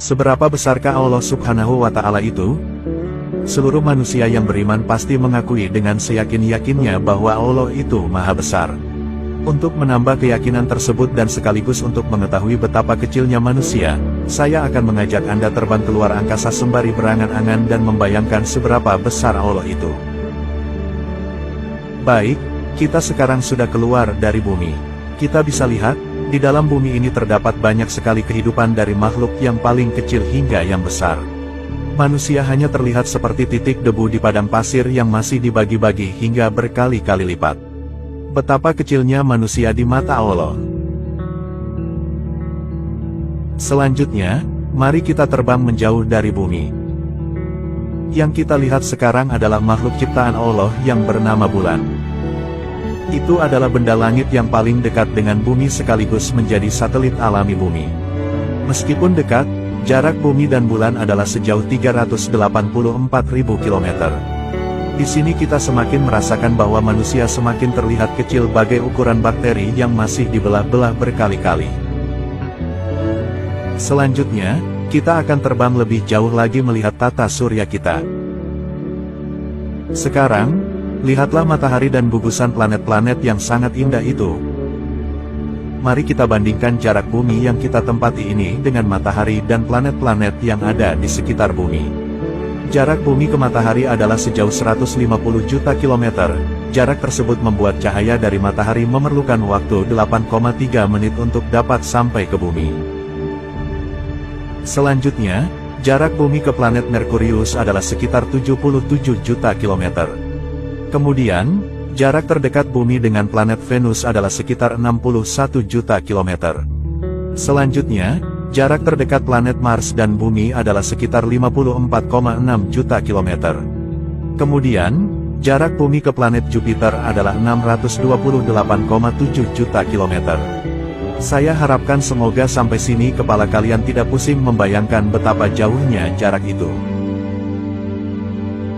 Seberapa besarkah Allah Subhanahu wa Ta'ala itu? Seluruh manusia yang beriman pasti mengakui dengan seyakin-yakinnya bahwa Allah itu Maha Besar. Untuk menambah keyakinan tersebut dan sekaligus untuk mengetahui betapa kecilnya manusia, saya akan mengajak Anda terbang keluar angkasa sembari berangan-angan dan membayangkan seberapa besar Allah itu. Baik, kita sekarang sudah keluar dari bumi. Kita bisa lihat, di dalam bumi ini terdapat banyak sekali kehidupan dari makhluk yang paling kecil hingga yang besar. Manusia hanya terlihat seperti titik debu di padang pasir yang masih dibagi-bagi hingga berkali-kali lipat. Betapa kecilnya manusia di mata Allah. Selanjutnya, mari kita terbang menjauh dari bumi. Yang kita lihat sekarang adalah makhluk ciptaan Allah yang bernama bulan. Itu adalah benda langit yang paling dekat dengan bumi sekaligus menjadi satelit alami bumi. Meskipun dekat, jarak bumi dan bulan adalah sejauh 384.000 km. Di sini kita semakin merasakan bahwa manusia semakin terlihat kecil bagai ukuran bakteri yang masih dibelah-belah berkali-kali. Selanjutnya, kita akan terbang lebih jauh lagi melihat tata surya kita. Sekarang, lihatlah matahari dan gugusan planet-planet yang sangat indah itu. Mari kita bandingkan jarak bumi yang kita tempati ini dengan matahari dan planet-planet yang ada di sekitar bumi. Jarak bumi ke matahari adalah sejauh 150 juta kilometer. Jarak tersebut membuat cahaya dari matahari memerlukan waktu 8,3 menit untuk dapat sampai ke bumi. Selanjutnya, jarak bumi ke planet Merkurius adalah sekitar 77 juta kilometer. Kemudian, jarak terdekat bumi dengan planet Venus adalah sekitar 61 juta kilometer. Selanjutnya, jarak terdekat planet Mars dan bumi adalah sekitar 54,6 juta kilometer. Kemudian, jarak bumi ke planet Jupiter adalah 628,7 juta kilometer. Saya harapkan semoga sampai sini kepala kalian tidak pusing membayangkan betapa jauhnya jarak itu.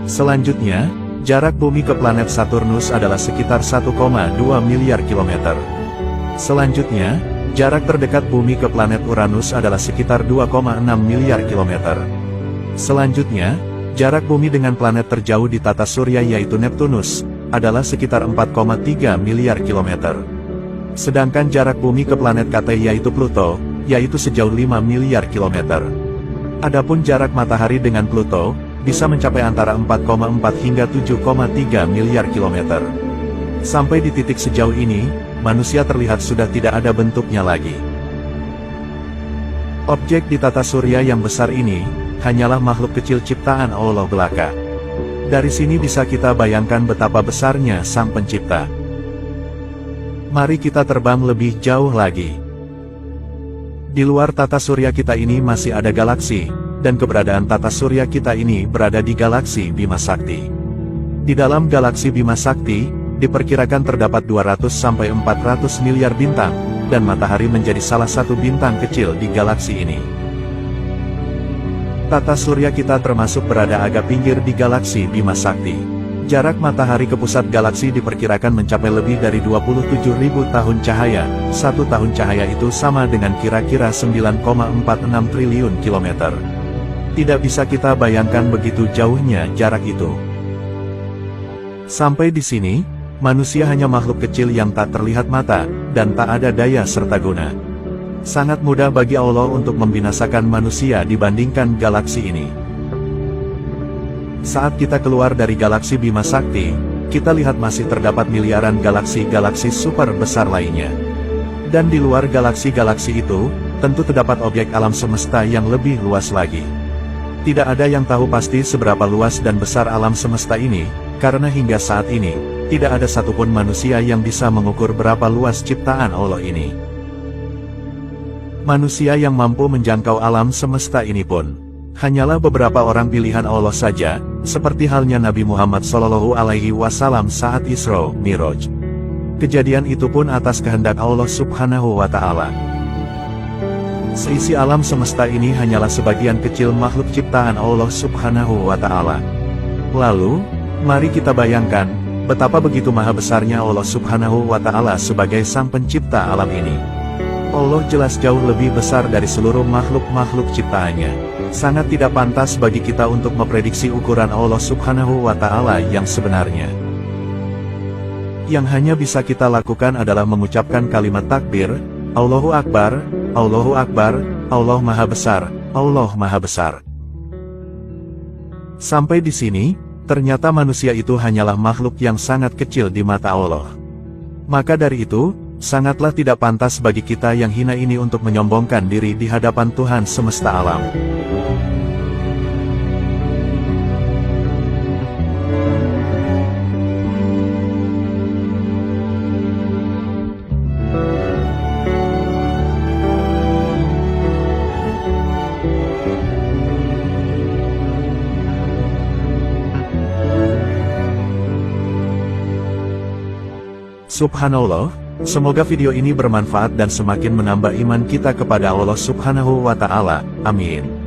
Selanjutnya, jarak bumi ke planet Saturnus adalah sekitar 1,2 miliar kilometer. Selanjutnya, jarak terdekat bumi ke planet Uranus adalah sekitar 2,6 miliar kilometer. Selanjutnya, jarak bumi dengan planet terjauh di tata surya yaitu Neptunus, adalah sekitar 4,3 miliar kilometer. Sedangkan jarak bumi ke planet KT yaitu Pluto, yaitu sejauh 5 miliar kilometer. Adapun jarak matahari dengan Pluto, bisa mencapai antara 4,4 hingga 7,3 miliar kilometer. Sampai di titik sejauh ini, manusia terlihat sudah tidak ada bentuknya lagi. Objek di tata surya yang besar ini, hanyalah makhluk kecil ciptaan Allah belaka. Dari sini bisa kita bayangkan betapa besarnya Sang Pencipta. Mari kita terbang lebih jauh lagi. Di luar tata surya kita ini masih ada galaksi, dan keberadaan tata surya kita ini berada di galaksi Bima Sakti. Di dalam galaksi Bima Sakti, diperkirakan terdapat 200-400 miliar bintang, dan matahari menjadi salah satu bintang kecil di galaksi ini. Tata surya kita termasuk berada agak pinggir di galaksi Bima Sakti. Jarak matahari ke pusat galaksi diperkirakan mencapai lebih dari 27.000 tahun cahaya. Satu tahun cahaya itu sama dengan kira-kira 9,46 triliun kilometer. Tidak bisa kita bayangkan begitu jauhnya jarak itu. Sampai di sini, manusia hanya makhluk kecil yang tak terlihat mata, dan tak ada daya serta guna. Sangat mudah bagi Allah untuk membinasakan manusia dibandingkan galaksi ini. Saat kita keluar dari galaksi Bima Sakti, kita lihat masih terdapat miliaran galaksi-galaksi super besar lainnya. Dan di luar galaksi-galaksi itu, tentu terdapat objek alam semesta yang lebih luas lagi. Tidak ada yang tahu pasti seberapa luas dan besar alam semesta ini, karena hingga saat ini, tidak ada satupun manusia yang bisa mengukur berapa luas ciptaan Allah ini. Manusia yang mampu menjangkau alam semesta ini pun hanyalah beberapa orang pilihan Allah saja, seperti halnya Nabi Muhammad SAW saat Isra Miraj. Kejadian itu pun atas kehendak Allah Subhanahu wa Ta'ala. Seisi alam semesta ini hanyalah sebagian kecil makhluk ciptaan Allah Subhanahu wa Ta'ala. Lalu, mari kita bayangkan betapa begitu maha besarnya Allah Subhanahu wa Ta'ala sebagai Sang Pencipta alam ini. Allah jelas jauh lebih besar dari seluruh makhluk-makhluk ciptaannya. Sangat tidak pantas bagi kita untuk memprediksi ukuran Allah Subhanahu wa Ta'ala yang sebenarnya. Yang hanya bisa kita lakukan adalah mengucapkan kalimat takbir, Allahu Akbar, Allahu Akbar, Allah Maha Besar, Allah Maha Besar. Sampai di sini, ternyata manusia itu hanyalah makhluk yang sangat kecil di mata Allah. Maka dari itu, sangatlah tidak pantas bagi kita yang hina ini untuk menyombongkan diri di hadapan Tuhan semesta alam. Subhanallah, semoga video ini bermanfaat dan semakin menambah iman kita kepada Allah Subhanahu wa Ta'ala. Amin.